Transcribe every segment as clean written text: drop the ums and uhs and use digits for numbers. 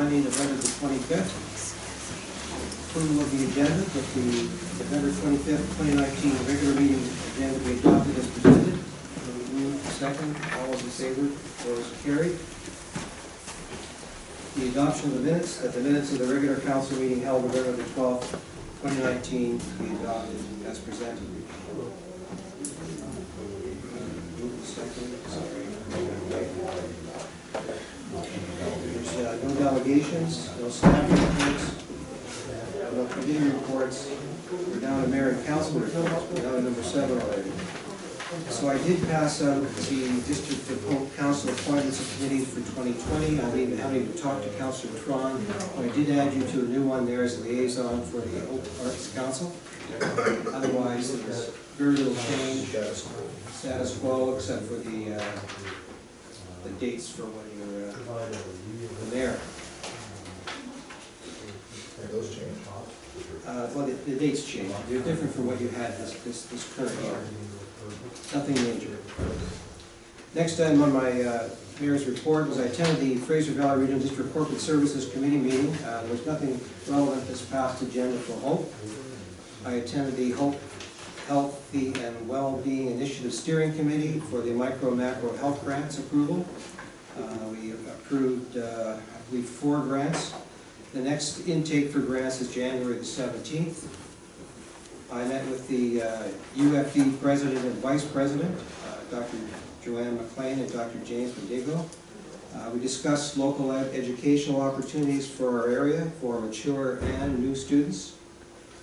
Monday, November the 25th. Approval of the agenda with the November 25th, 2019 regular meeting agenda be adopted as presented. Move second. All those in favor? Those carried. The adoption of the minutes of the regular council meeting held November the 12th, 2019 be adopted as presented. Move second. Sorry. There's no delegations, no staff reports, no committee reports. We're down to mayor and council reports. We're down to number 7 already. So I did pass out the District of Hope Council appointments of committees for 2020. I haven't even talked to Councillor Tron, but I did add you to a new one there as liaison for the Hope Arts Council. Otherwise, there's very little change, status quo, except for the dates for when you're the mayor. Those change. Well, the dates change. They're different from what you had this current year. Nothing major. Next item on my mayor's report was I attended the Fraser Valley Regional District Corporate Services Committee meeting. There was nothing relevant this past agenda for Hope. I attended the Hope Healthy and Well-Being Initiative Steering Committee for the Micro and Macro Health Grants approval. We approved, I believe, 4 grants. The next intake for grants is January the 17th. I met with the UFD President and Vice President, Dr. Joanne McLean and Dr. James Mendigo. We discussed local educational opportunities for our area for mature and new students,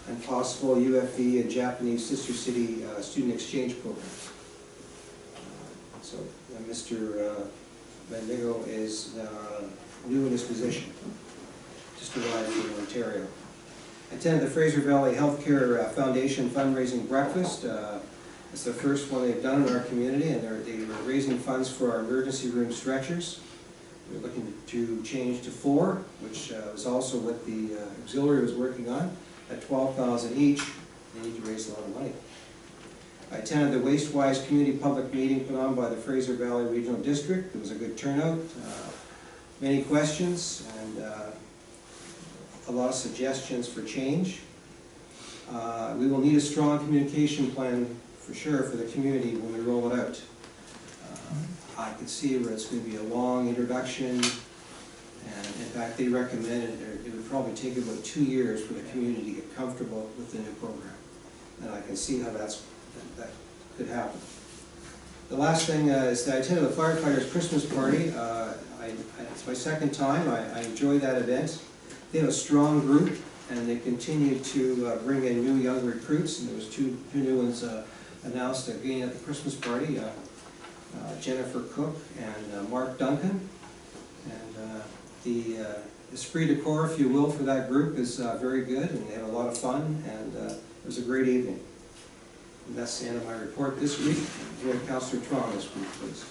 and possible UFD and Japanese sister city student exchange programs. So Mr. Mendigo is new in his position, just arrived from Ontario. I attended the Fraser Valley Healthcare Foundation fundraising breakfast. It's the first one they've done in our community, and they were raising funds for our emergency room stretchers. We're looking to change to 4, which was also what the auxiliary was working on. At $12,000 each, they need to raise a lot of money. I attended the WasteWise community public meeting put on by the Fraser Valley Regional District. It was a good turnout, many questions, and a lot of suggestions for change. We will need a strong communication plan for sure for the community when we roll it out. I could see where it's going to be a long introduction, and in fact they recommended it would probably take about 2 years for the community to get comfortable with the new program. And I can see how that could happen. The last thing is that I attended the firefighters' Christmas party. It's my 2nd time. I enjoyed that event. They have a strong group, and they continue to bring in new young recruits. And there was two new ones announced again at the Christmas party: Jennifer Cook and Mark Duncan. And the esprit de corps, if you will, for that group is very good, and they had a lot of fun, and it was a great evening. And that's the end of my report this week. Councillor Tron this week, please.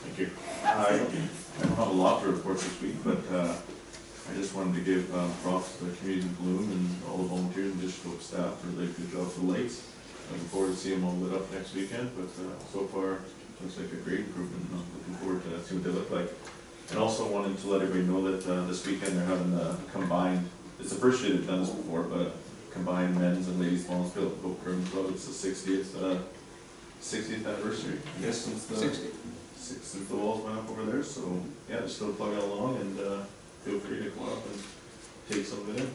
Thank you. I don't have a lot to report this week, but I just wanted to give props to the community in Bloom and all the volunteers and district staff for the good job for the lights. Looking forward to seeing them all lit up next weekend, but so far it looks like a great improvement. I'm looking forward to seeing what they look like. And also wanted to let everybody know that this weekend they're having a combined, it's the first year they've done this before, but a combined men's and ladies volunteer Hope Curling Club. It's the 60th anniversary, I guess, since the walls went up over there. So yeah, they're still plugging along, and feel free to go up and take some of it in.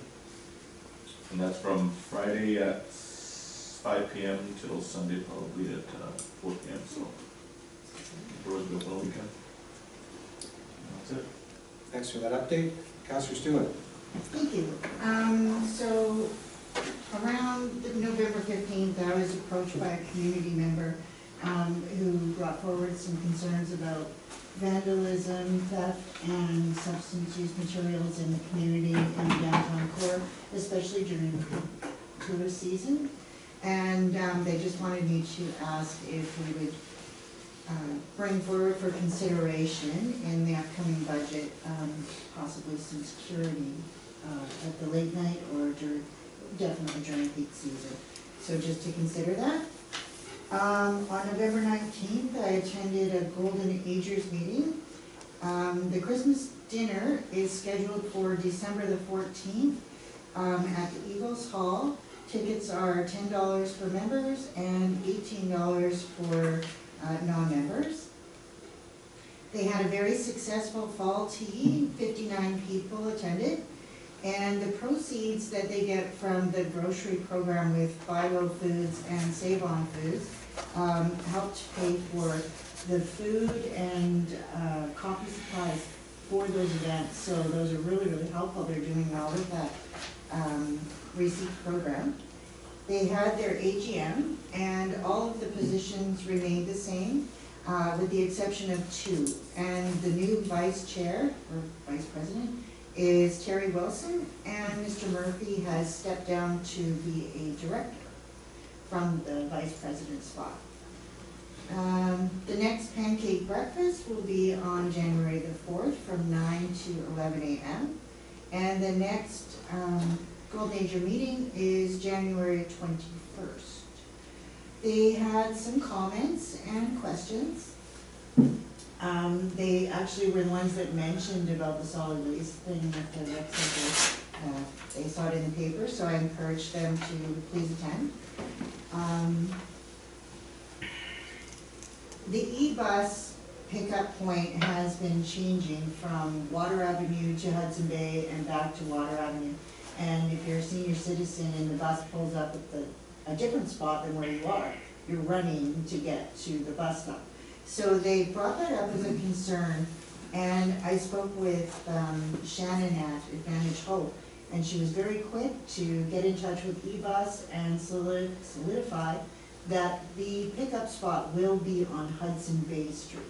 And that's from Friday at 5 p.m. till Sunday probably at 4 p.m. So looking forward to the weekend. That's it. Thanks for that update. Councillor Stewart. Thank you. So around November 15th, I was approached by a community member who brought forward some concerns about vandalism, theft, and substance use materials in the community and downtown core, especially during the tourist season. And they just wanted me to ask if we would bring forward for consideration in the upcoming budget possibly some security at the late night or definitely during peak season. So just to consider that. On November 19th, I attended a Golden Agers meeting. The Christmas dinner is scheduled for December the 14th at the Eagles Hall. Tickets are $10 for members and $18 for non-members. They had a very successful fall tea, 59 people attended, and the proceeds that they get from the grocery program with Bylaw Foods and Save On Foods helped pay for the food and coffee supplies for those events. So those are really, really helpful. They're doing well with that receipt program. They had their AGM, and all of the positions remained the same, with the exception of 2. And the new vice chair, or vice president, is Terry Wilson, and Mr. Murphy has stepped down to be a director from the vice president spot. The next pancake breakfast will be on January the 4th from 9 to 11 a.m. And the next Golden Ager meeting is January 21st. They had some comments and questions. They actually were the ones that mentioned about the solid waste thing at the rec center. They saw it in the paper, so I encouraged them to please attend. The e-bus pickup point has been changing from Water Avenue to Hudson Bay and back to Water Avenue. And if you're a senior citizen and the bus pulls up at a different spot than where you are, you're running to get to the bus stop. So they brought that up as a concern, and I spoke with Shannon at Advantage Hope, and she was very quick to get in touch with eBus and solidify that the pickup spot will be on Hudson Bay Street.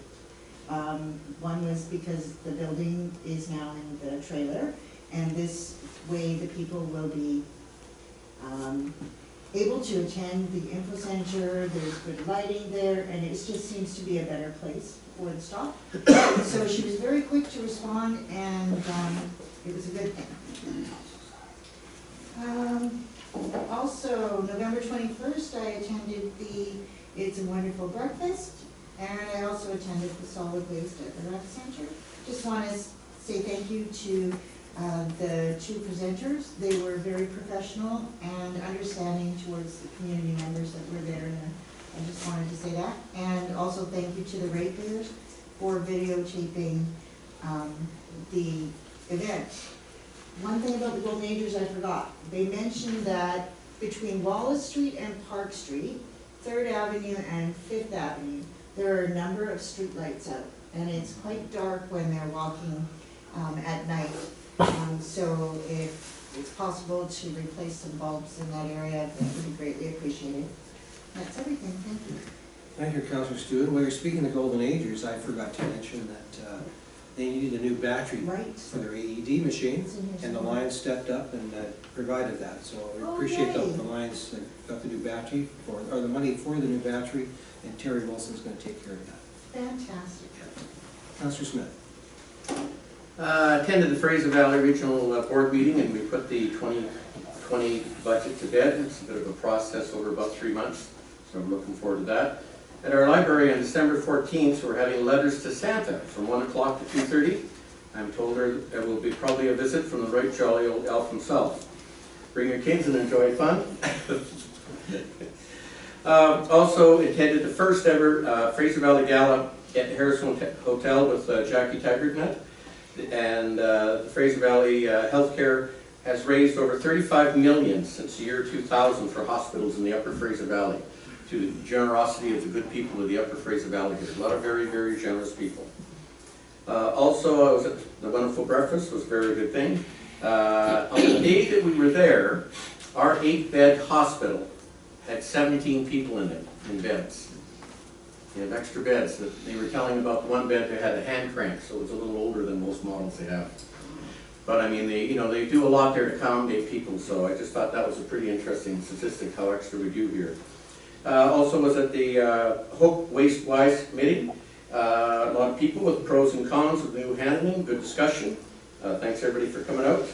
One was because the building is now in the trailer, and this way the people will be able to attend the info center. There's good lighting there, and it just seems to be a better place for the stop. So she was very quick to respond, and it was a good thing. Also, November 21st, I attended the It's a Wonderful Breakfast, and I also attended the Solid Waste at the Rec Center. Just want to say thank you to the 2 presenters. They were very professional and understanding towards the community members that were there, and I just wanted to say that. And also thank you to the ratepayers for videotaping the event. One thing about the Golden Agers I forgot. They mentioned that between Wallace Street and Park Street, 3rd Avenue and 5th Avenue, there are a number of street lights out, and it's quite dark when they're walking at night. So if it's possible to replace some bulbs in that area, that would be greatly appreciated. That's everything. Thank you. Thank you, Councillor Stewart. While you're speaking of Golden Agers, I forgot to mention that they needed a new battery for their AED machine, and the Lions stepped up and provided that. So we appreciate the Lions that got the new battery, or the money for the new battery, and Terry Wilson's going to take care of that. Fantastic. Councillor Smith. Attended the Fraser Valley Regional Board meeting, and we put the 2020 budget to bed. It's a bit of a process over about 3 months, so I'm looking forward to that. At our library on December 14th, we're having letters to Santa from 1 o'clock to 2:30. I'm told there will be probably a visit from the right jolly old elf himself. Bring your kids and enjoy fun. Also attended the first ever Fraser Valley Gala at Harris Hotel with Jackie Taggart. And the Fraser Valley Healthcare has raised over $35 million since the year 2000 for hospitals in the Upper Fraser Valley, to the generosity of the good people of the Upper Fraser Valley here. A lot of very, very generous people. Also, I was at the Wonderful Breakfast, was a very good thing. On the day that we were there, our 8-bed hospital had 17 people in it, in beds. They have extra beds. They were telling about the one bed that had a hand crank, so it was a little older than most models they have. But I mean, they do a lot there to accommodate people, so I just thought that was a pretty interesting statistic, how extra we do here. Also was at the Hope Waste Wise Committee. A lot of people with pros and cons of new handling, good discussion. Thanks everybody for coming out.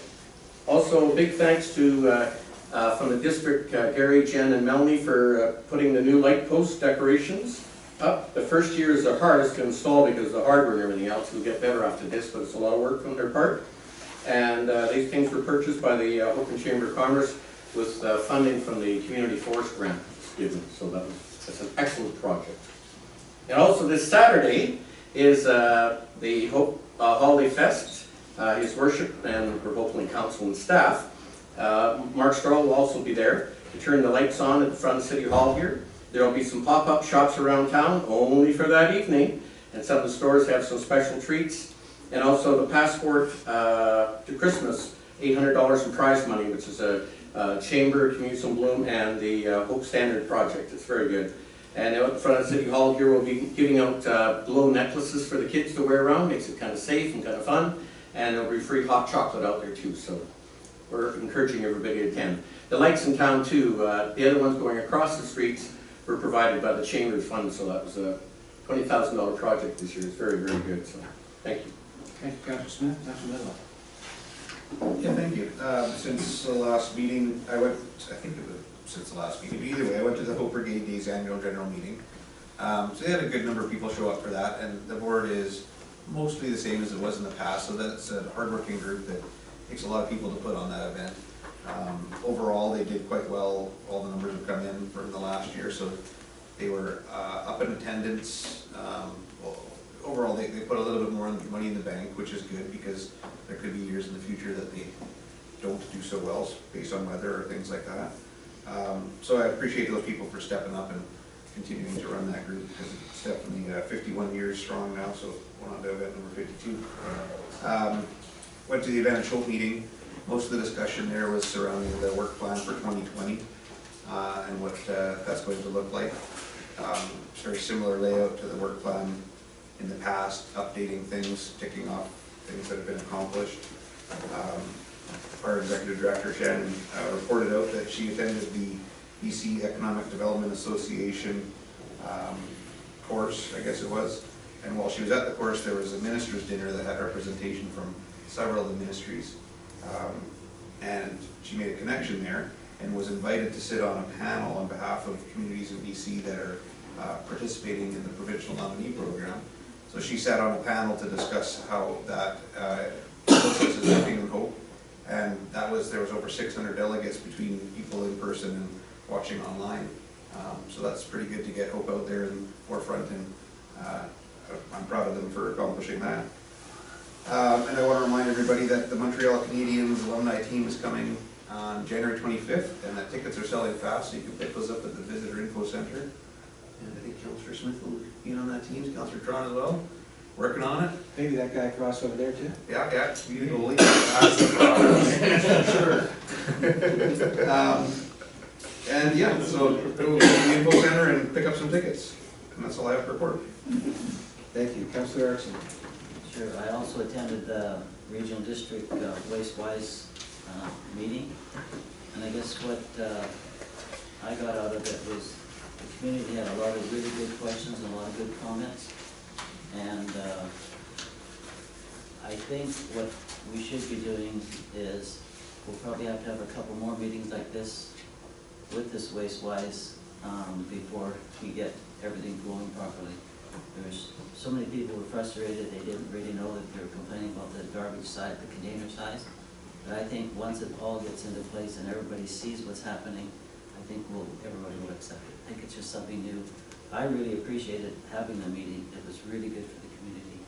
Also, a big thanks to from the district, Gary, Jen, and Melanie for putting the new light post decorations The first year is the hardest to install because of the hardware and everything else. We'll get better after this, but it's a lot of work on their part. And these things were purchased by the Oakland Chamber of Commerce with funding from the Community Forest Grant given. So that's an excellent project. And also this Saturday is the Hope Holiday Fest, His Worship, and we're hopefully council and staff. Mark Stroll will also be there to turn the lights on at the front of City Hall here. There will be some pop-up shops around town, only for that evening, and some of the stores have some special treats. And also the Passport to Christmas, $800 in prize money, which is a Chamber, Communities in Bloom, and the Hope Standard Project. It's very good. And out in front of City Hall here, we'll be giving out glow necklaces for the kids to wear around. Makes it kind of safe and kind of fun. And there'll be free hot chocolate out there too, so we're encouraging everybody to attend. The lights in town too, the other ones going across the streets were provided by the Chamber's fund, so that was a $20,000 project this year. It's very, very good, so thank you. Thank you, Councillor Smith. Councillor Bylaw. Yeah, thank you. Since the last meeting, I think it was since the last meeting, but either way, I went to the Hope Brigade Days annual general meeting. So they had a good number of people show up for that, and the board is mostly the same as it was in the past, so that's a hardworking group that takes a lot of people to put on that event. Overall, they did quite well. All the numbers have come in from the last year, so they were up in attendance. Overall, they put a little bit more money in the bank, which is good because there could be years in the future that they don't do so well based on weather or things like that. So I appreciate those people for stepping up and continuing to run that group because it's definitely 51 years strong now, so we're on to event number 52. Went to the event at Schultz meeting. Most of the discussion there was surrounding the work plan for 2020 and what that's going to look like. It's a very similar layout to the work plan in the past, updating things, ticking off things that have been accomplished. Our executive director, Shannon, reported out that she attended the BC Economic Development Association course, I guess it was. And while she was at the course, there was a minister's dinner that had representation from several of the ministries. And she made a connection there and was invited to sit on a panel on behalf of communities in BC that are participating in the provincial nominee program. So she sat on a panel to discuss how that process is working in Hope. And there was over 600 delegates between people in person and watching online. So that's pretty good to get Hope out there in the forefront, and I'm proud of them for accomplishing that. And I want to remind everybody that the Montreal Canadiens alumni team is coming on January 25th, and that tickets are selling fast, so you can pick those up at the Visitor Info Center. And I think Councillor Smith will be on that team, Councillor Tron as well, working on it. Maybe that guy across over there too? Yeah, be the goalie. Sure. And yeah, so go to the Info Center and pick up some tickets. And that's all I have to report. Thank you. Councillor Erickson. Sure, I also attended the Regional District Waste-Wise meeting, and I guess what I got out of it was the community had a lot of really good questions and a lot of good comments, and I think what we should be doing is we'll probably have to have a couple more meetings like this with this Waste-Wise before we get everything flowing properly. There's so many people were frustrated, they didn't really know that they were complaining about the garbage side, the container size. But I think once it all gets into place and everybody sees what's happening, I think everybody will accept it. I think it's just something new. I really appreciated having the meeting. It was really good for the community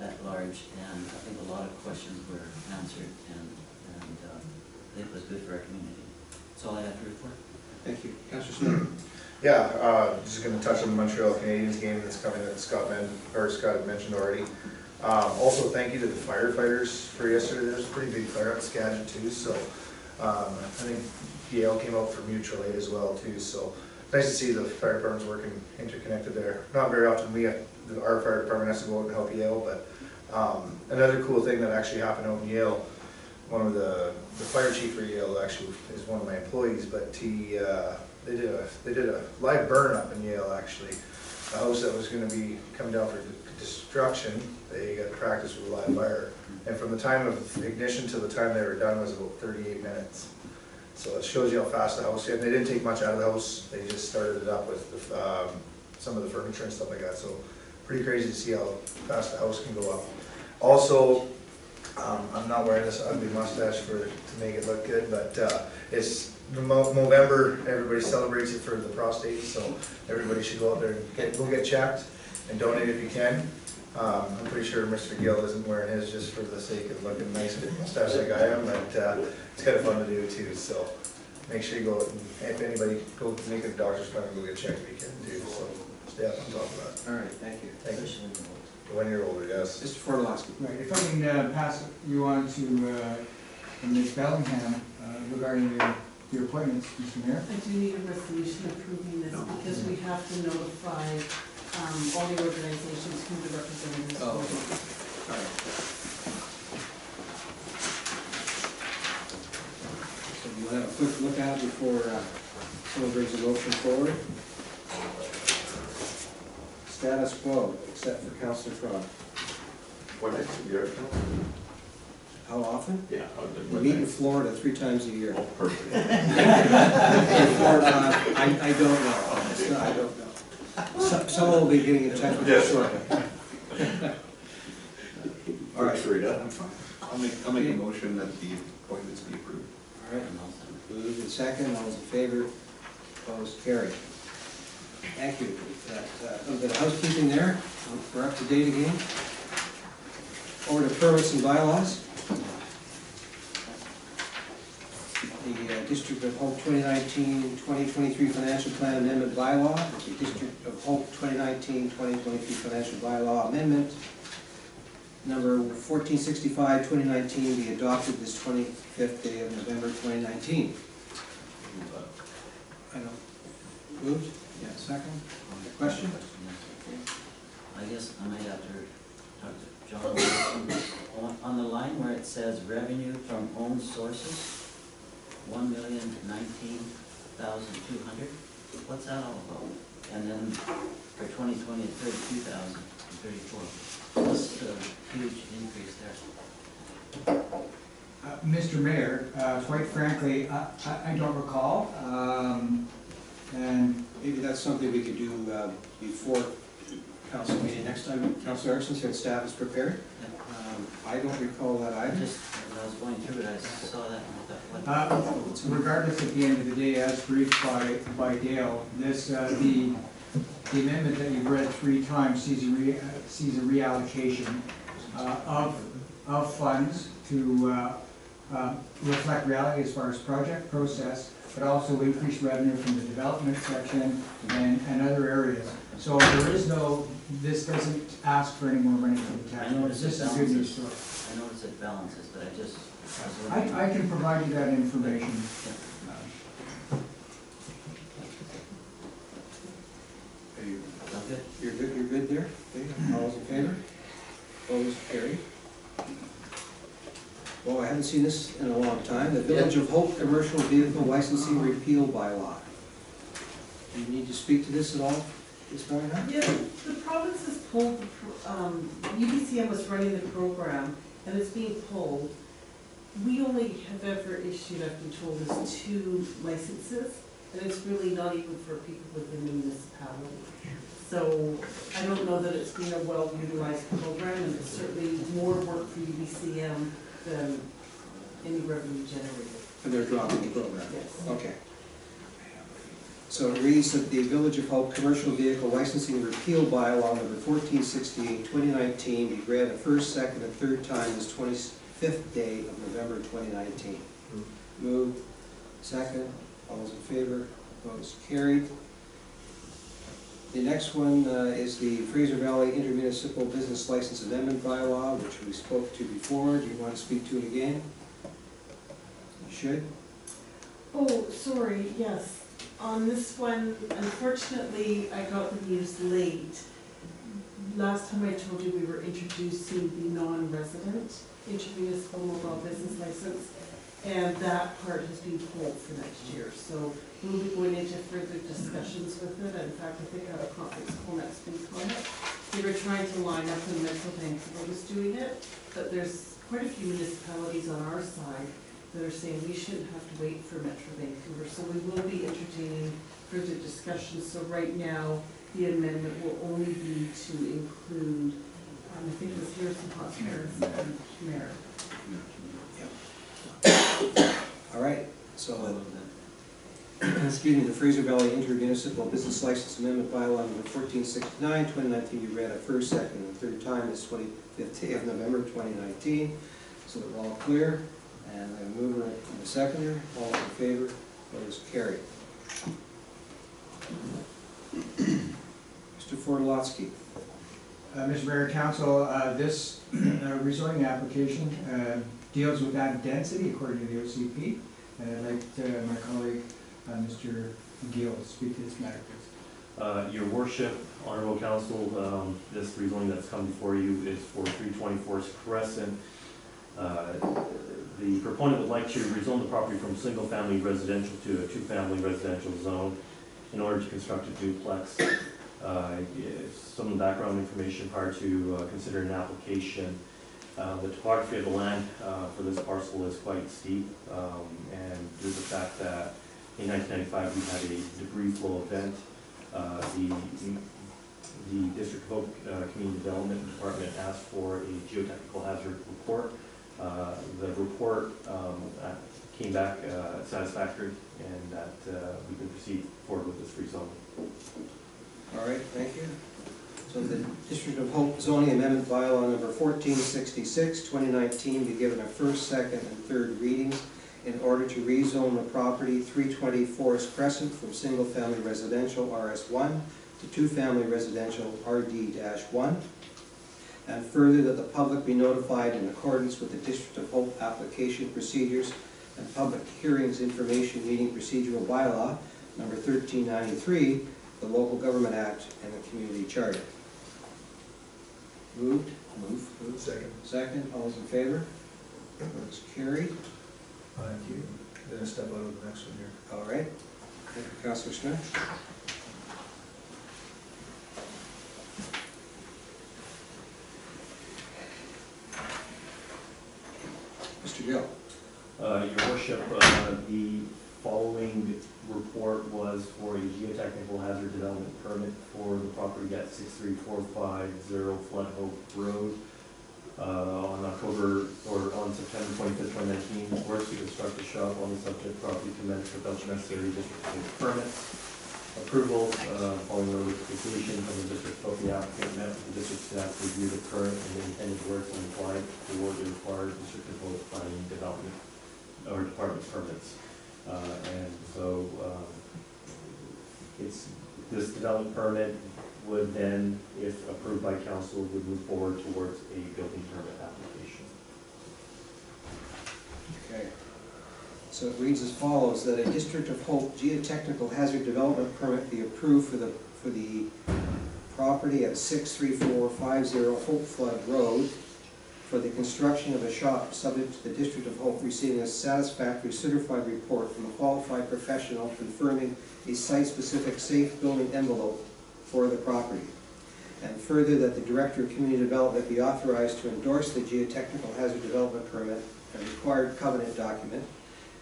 at large, and I think a lot of questions were answered, and it was good for our community. That's all I have to report. Thank you. Councillor Smith. Yeah, just going to touch on the Montreal Canadiens game that's coming that Scott had mentioned already. Also, thank you to the firefighters for yesterday. There was a pretty big fire up Skagit too, so I think Yale came out for mutual aid as well too. So nice to see the fire departments working interconnected there. Not very often our fire department has to go out and help Yale, but another cool thing that actually happened out in Yale. One of the fire chief for Yale actually is one of my employees, but they did a live burn up in Yale actually. A house that was going to be coming down for destruction, they got to practice with a live fire. And from the time of ignition to the time they were done was about 38 minutes. So it shows you how fast the house is. They didn't take much out of the house. They just started it up with the some of the furniture and stuff like that, so pretty crazy to see how fast the house can go up. Also, I'm not wearing this ugly mustache to make it look good, but it's November, everybody celebrates it for the prostate, so everybody should go out there and go get checked and donate if you can. I'm pretty sure Mr. Gill isn't wearing his just for the sake of looking nice with a mustache like I am, but it's kind of fun to do too, so make sure you go, and if anybody, go make a doctor's appointment, go get checked if you can too, so stay up on top of that. All right, thank you. Thank you. When you're older, yes. Mr. Fortalowski. Right, if I can pass you on to Ms. Bellingham regarding your appointments, Mr. Mayor. I do need a resolution approving this because we have to notify all the organizations who the representatives Oh, will be. all right. So you want to have a quick look at it before someone brings a motion forward? Status quo, except for Councillor Frog. What next year? How often? Yeah. We meet in Florida 3 times a year. Oh, perfect. In Florida, I don't know. It's not- I don't know. Someone will be getting in touch with you Yes. shortly. All right. Sure, yeah. I'm fine. I'll make a motion that the appointments be approved. All right. Moved and second, all those in favor, opposed, carried. Thank you. A little bit of housekeeping there. We're up to date again. Over to permits and bylaws. The District of Hope 2019-2023 Financial Plan Amendment Bylaw, the District of Hope 2019-2023 Financial Bylaw Amendment, number 1465-2019, be adopted this 25th day of November 2019. I don't, moved? Yeah, second? Question? I guess I might have to talk to John. On the line where it says revenue from owned sources, 1,019,200, what's that all about? And then for 2020, 32,034. What's the huge increase there? Mr. Mayor, quite frankly, I don't recall. And Maybe that's something we could do before council meeting next time. Councilor Erickson said staff is prepared. I don't recall that either. Just, when I was going through it, I saw that and I thought, what? regardless, at the end of the day, as briefed by Dale, this, the amendment that you've read 3 times sees a reallocation of funds to reflect reality as far as project process, but also increased revenue from the development section and other areas. So there is no, this doesn't ask for any more money from the I taxpayers. noticed This it is good news balances. story. I noticed it balances, but I just, was wondering. I can provide you that information. Are you- Sound good? You're good there? Okay, all those in favor? Opposed, carried. Well, I haven't seen this in a long time. The Village of Hope Commercial Vehicle Licensing Repeal Bylaw. Do you need to speak to this at all, Ms. Bellingham? Yeah, the province has pulled, UBCM was running the program and it's being pulled. We only have ever issued, I've been told, is 2 licenses, and it's really not even for people within the municipality. So I don't know that it's been a well-utilized program, and it's certainly more work for UBCM than any revenue generated. And they're dropping the program? Yes. Okay. So it reads that the Village of Hope Commercial Vehicle Licensing Repeal Bylaw number 1468, 2019 be read a first, second, and third time this 25th day of November 2019. Moved. Second. All those in favor? Opposed? Carried. The next one is the Fraser Valley Intermunicipal Business License Amendment Bylaw, which we spoke to before. Do you want to speak to it again? You should. Oh, sorry, yes. On this one, unfortunately, I got the news late. Last time I told you we were introducing the non-resident intermunicipal mobile business license, and that part has been pulled for next year. So we'll be going into further discussions with it. In fact, I think I have a conference call next week on it. We were trying to line up when Metro Vancouver was doing it, but there's quite a few municipalities on our side that are saying we shouldn't have to wait for Metro Vancouver. So we will be entertaining further discussions. So right now, the amendment will only be to include, I think it was Harrison Hospital and Mayor. All right, so, excuse me, the Fraser Valley Intermunicipal Business License Amendment Bylaw number 1469, 2019, you read it first, second, and third time, it's 25th day of November 2019, so that we're all clear. And I move it to the seconder, all in favor, vote is carried. Mr. Fordolotsky. Mr. Mayor and Council, this rezoning application deals with that density according to the OCP, and I'd like my colleague, Mr. Gill, to speak to this matter, please. Your Worship, Honorable Council, this rezoning that's come before you is for 324 Crescent. The proponent would like to rezone the property from single-family residential to a two-family residential zone in order to construct a duplex. Some background information prior to considering an application. The topography of the land for this parcel is quite steep, and due to the fact that in 1995 we had a debris flow event, the District of Hope Community Development Department asked for a geotechnical hazard report. The report came back satisfactory, and that we can proceed forward with this rezoning. All right, thank you. So the District of Hope zoning amendment bylaw number 1466, 2019, be given a first, second, and third readings in order to rezone the property 320 Forest Crescent from single-family residential RS1 to two-family residential RD-1. And further, that the public be notified in accordance with the District of Hope application procedures and public hearings information meeting procedural bylaw number 1393, the Local Government Act and the Community Charter. Moved? Moved. Second. Second, all those in favor? That's carried. Thank you. Then I step out of the next one here. All right. Thank you, Councilor Smith. Mr. Gill. Your Worship, the following report was for a geotechnical hazard development permit for the property at 63450 Flood Hope Road. On September 25th, 2019, works to construct a shop on the subject property commenced without necessary district permits. Approval, following notification from the district of the applicant met with the district staff to review the current and intended work and applied for the required district of planning development or department permits. And so this development permit would then, if approved by council, would move forward towards a building permit application. Okay. So it reads as follows, that a District of Hope geotechnical hazard development permit be approved for the property at 63450 Hope Flood Road for the construction of a shop subject to the District of Hope receiving a satisfactory certified report from a qualified professional confirming a site-specific safe building envelope for the property. And further, that the Director of Community Development be authorized to endorse the geotechnical hazard development permit and required covenant document.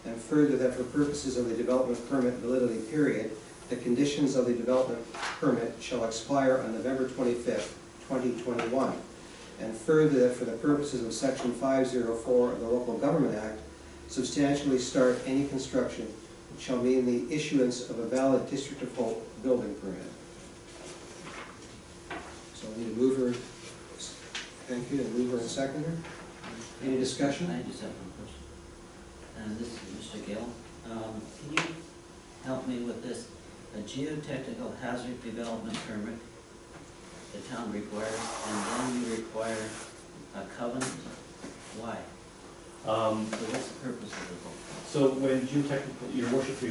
And further, that for purposes of the development permit validity period, the conditions of the development permit shall expire on November 25th, 2021. And further, that for the purposes of Section 504 of the Local Government Act, substantially start any construction which shall mean the issuance of a valid District of Hope building permit. So I need a mover, thank you, a mover and seconder. Any discussion? I just have one question. This is Mr. Gill. Can you help me with this? A geotechnical hazard development permit the town requires, and then you require a covenant? Why? So what's the purpose of the vote? So when geotechnical, Your Worship,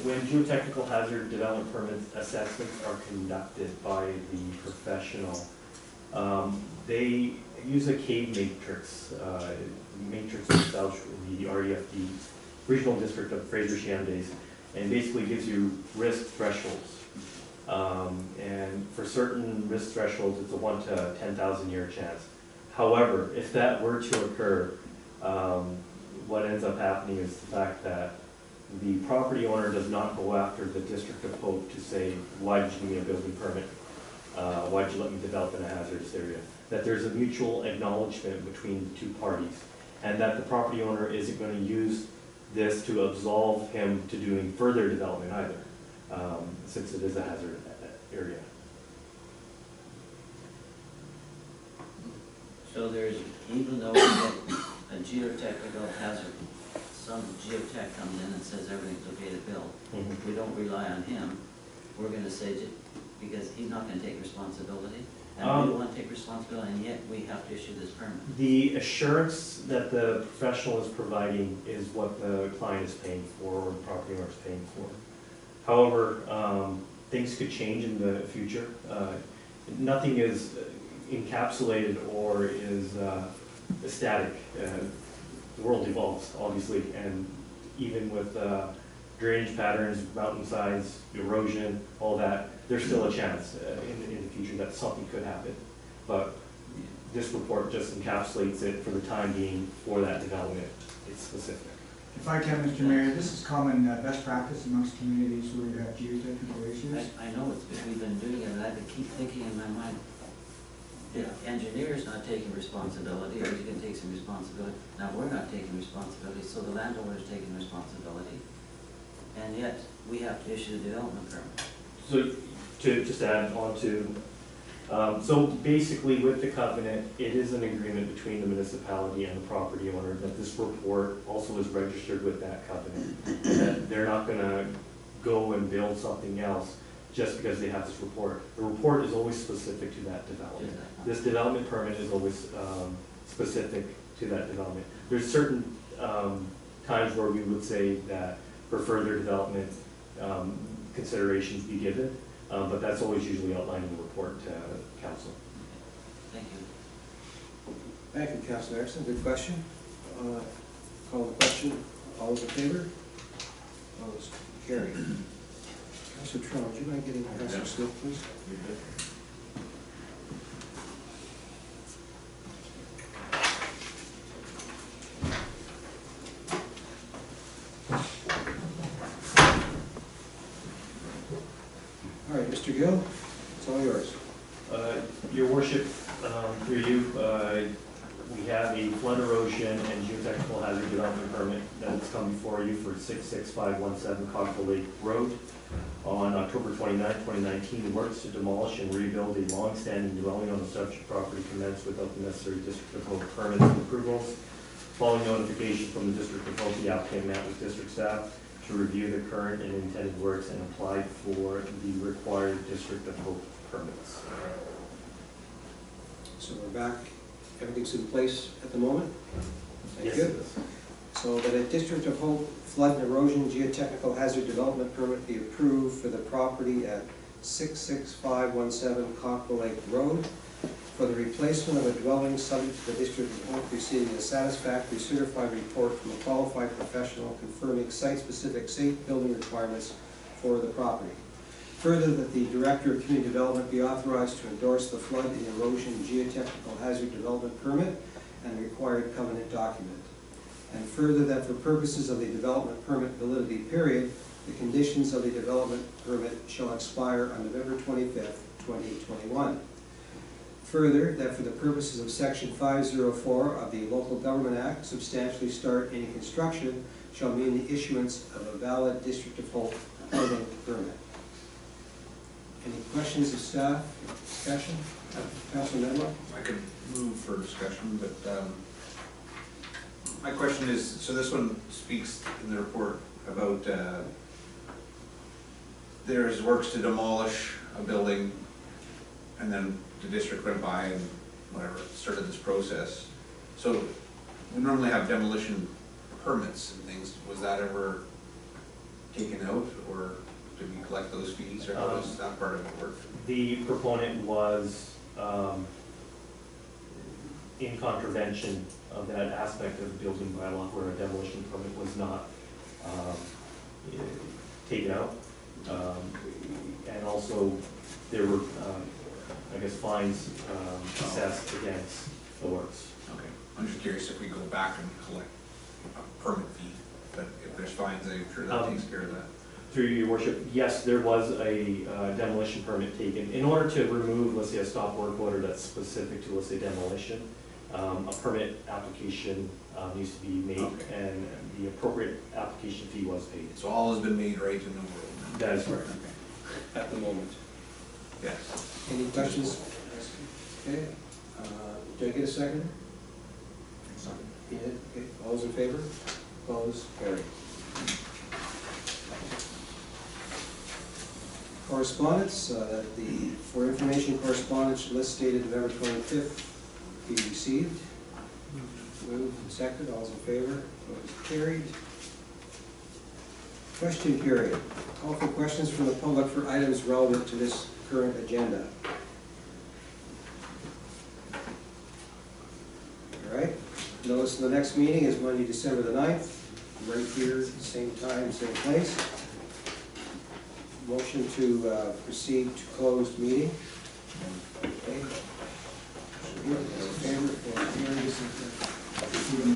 when geotechnical hazard development permit assessments are conducted by the professional, they use a cave matrix. Matrix established in the REFD, Regional District of Fraser-Shamdays, and basically gives you risk thresholds. And for certain risk thresholds, it's a 1 to 10,000 year chance. However, if that were to occur, what ends up happening is the fact that the property owner does not go after the District of Hope to say, why did you give me a building permit? why'd you let me develop in a hazardous area? That there's a mutual acknowledgement between the two parties, and that the property owner isn't gonna use this to absolve him to doing further development either, since it is a hazard area. So there's, even though we get a geotechnical hazard, some geotech comes in and says everything's okay to build, we don't rely on him, we're gonna say, because he's not gonna take responsibility, and we don't wanna take responsibility, and yet we have to issue this permit. The assurance that the professional is providing is what the client is paying for, or the property owner is paying for. However, things could change in the future. Nothing is encapsulated or is static. The world evolves, obviously, and even with drainage patterns, mountainsides, erosion, all that, there's still a chance in the future that something could happen. But this report just encapsulates it for the time being for that development. It's specific. If I can, Mr. Mayor, this is common best practice amongst communities where you have geotechnical issues. I know it's, we've been doing it, and I keep thinking in my mind, the engineer's not taking responsibility, or he can take some responsibility. Now, we're not taking responsibility, so the landowner's taking responsibility. And yet, we have to issue the development permit. So to just add on to, so basically with the covenant, it is an agreement between the municipality and the property owner that this report also is registered with that covenant. That they're not gonna go and build something else just because they have this report. The report is always specific to that development. This development permit is always specific to that development. There's certain times where we would say that for further development, considerations be given, but that's always usually outlined in the report to council. Thank you. Thank you, Councilor Erickson. Good question. Call the question. All those in favor? Opposed? Carried. Councilor Trump, would you mind getting Councilor Smith, please? All right, Mr. Gill, it's all yours. Your worship, through you, we have a flood erosion and geotechnical hazard development permit that's come before you for 66517 Cockville Lake Road. On October 29, 2019, works to demolish and rebuild a long-standing dwelling on the subject property commenced without the necessary district of Hope permits and approvals. Following notification from the district of Hope, the applicant met with district staff to review the current and intended works and applied for the required district of Hope permits. So we're back. Everything's in place at the moment? Thank Yes, you. it is. So that a District of Hope flood and erosion geotechnical hazard development permit be approved for the property at 66517 Cockville Lake Road for the replacement of a dwelling subject to the District of Hope receiving a satisfactory certified report from a qualified professional confirming site-specific safe building requirements for the property. Further, that the Director of Community Development be authorized to endorse the flood and erosion geotechnical hazard development permit and required covenant document. And further, that for purposes of the development permit validity period, the conditions of the development permit shall expire on November 25th, 2021. Further, that for the purposes of Section 504 of the Local Government Act, substantially start any construction shall mean the issuance of a valid District of Hope building permit. Any questions of staff, discussion? Councilor Medlock? I could move for discussion, but my question is, so this one speaks in the report about there's works to demolish a building, and then the district went by and whatever, started this process. So we normally have demolition permits and things. Was that ever taken out, or did we collect those fees, or how does that part of it work? The proponent was in contravention of that aspect of the building bylaw where a demolition permit was not taken out. And also there were, I guess, fines assessed against the works. Okay, I'm just curious if we go back and collect a permit fee, but if there's fines, I'm sure that takes care of that. Through your worship, yes, there was a demolition permit taken. In order to remove, let's say, a stop work order that's specific to, let's say, demolition, a permit application needs to be made, Okay. and the appropriate application fee was paid. So all has been made right in the world. That is correct. At the moment. Yes. Any questions? Okay, do I get a second? Yeah, okay, all those in favor? Opposed? Carried. Correspondence, for information correspondence list dated November 25th be received. Moved and seconded, all those in favor? Opposed? Carried. Question period. Call for questions from the public for items relevant to this current agenda. All right, notice the next meeting is Monday, December the 9th, right here, same time, same place. Motion to proceed to closed meeting. Okay. Favor,